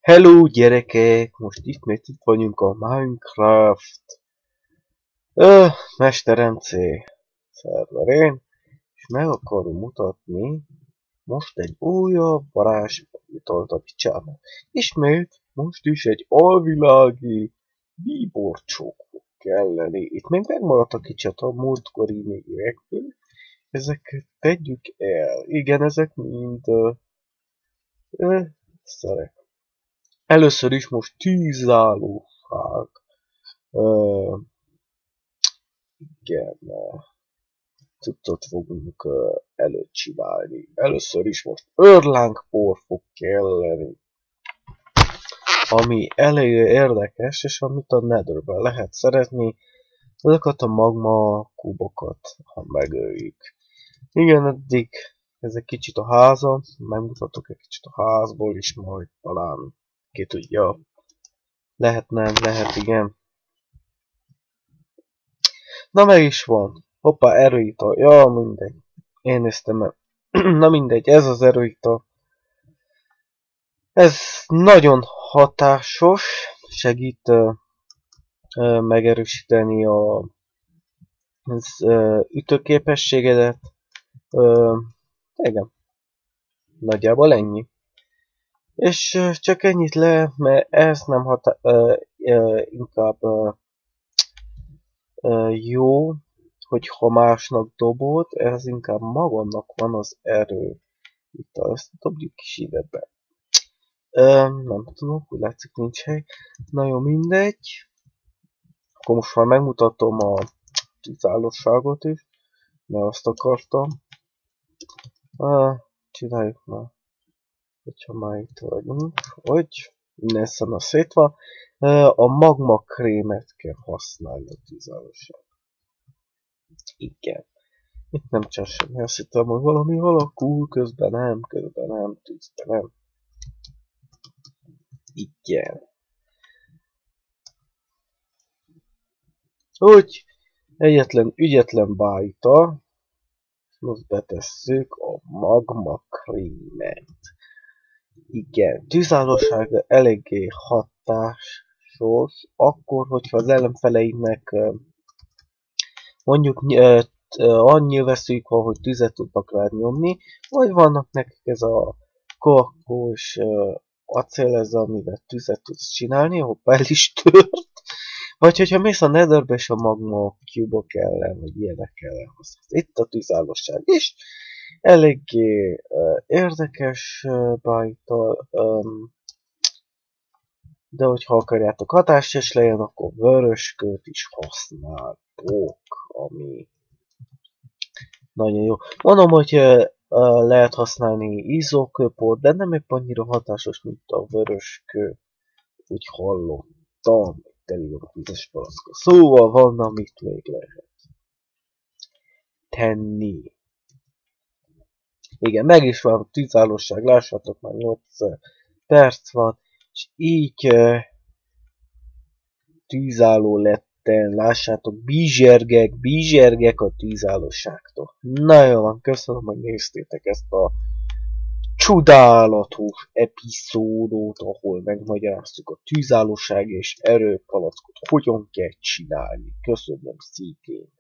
Hello gyerekek! Most ismét itt vagyunk a Minecraft Mester MC szerverén, és meg akarom mutatni most egy újabb varázslatot a picsának. Ismét most is egy alvilági bíborcsók fog kelleni. Itt még megmaradt a kicsit a múltkori méregből. Ezeket tegyük el. Igen, ezek mind szerek. Először is most tűzállóság. Uh, igen, cuccot fogunk előcsinálni. Először is most örlángpor fog kelleni. Ami elég érdekes, és amit a Netherben lehet szeretni, ezeket a magma kubokat, ha megöljük. Igen, eddig ez egy kicsit a háza, megmutatok egy kicsit a házból is, majd talán ki tudja. Lehet nem, lehet igen. Na meg is van. Hoppá, erőital. Ja, mindegy. Én néztem el. Na mindegy, ez az erőital. Ez nagyon hatásos. Segít megerősíteni a ütőképességedet. Igen. Nagyjából ennyi. És csak ennyit mert ez nem inkább jó, hogyha másnak dobod, ez inkább magamnak van az erő. Itt ezt dobjuk is ide be. Nem tudom, hogy látszik, nincs hely. Na jó, mindegy. Akkor most már megmutatom a tűzállóságot is, mert azt akartam. Csináljuk már. Hogyha már itt vagyunk, hogy innen szana szétva, a magma krémet kell használni a tűzállóság. Igen. Itt nem csak semmi, azt hittem, hogy valami alakul, közben nem, tűzben nem. Igen. Úgy, egyetlen ügyetlen bájta, most betesszük a magma krémet. Igen, tűzállósága eléggé hatásos, akkor, hogyha az ellenfeleinek mondjuk annyi veszélyük van, hogy tüzet tudnak rád nyomni, vagy vannak nekik ez a koakós acél, ez amivel tüzet tudsz csinálni, hoppá, el is tört. Vagy hogyha mész a Netherbe és a magma cube-ok ellen, vagy ilyenek ellen használsz. Itt a tűzállóság is. Eléggé érdekes bájtal, de hogyha akarjátok hatásos legyen, akkor vörösköt is használtok, ami nagyon jó. Mondom, hogy lehet használni izzókőport, de nem épp annyira hatásos, mint a vöröskő, úgy hallottam, teli a tízes palackot. Szóval van, amit még lehet tenni. Igen, meg is van a tűzállóság, lássátok, már 8 perc van, és így tűzálló lettem, lássátok, bizsergek a tűzállóságtól. Na jó van, köszönöm, hogy néztétek ezt a csodálatos epizódot, ahol megmagyaráztuk a tűzállóság és erőpalackot, hogyan kell csinálni. Köszönöm szépen!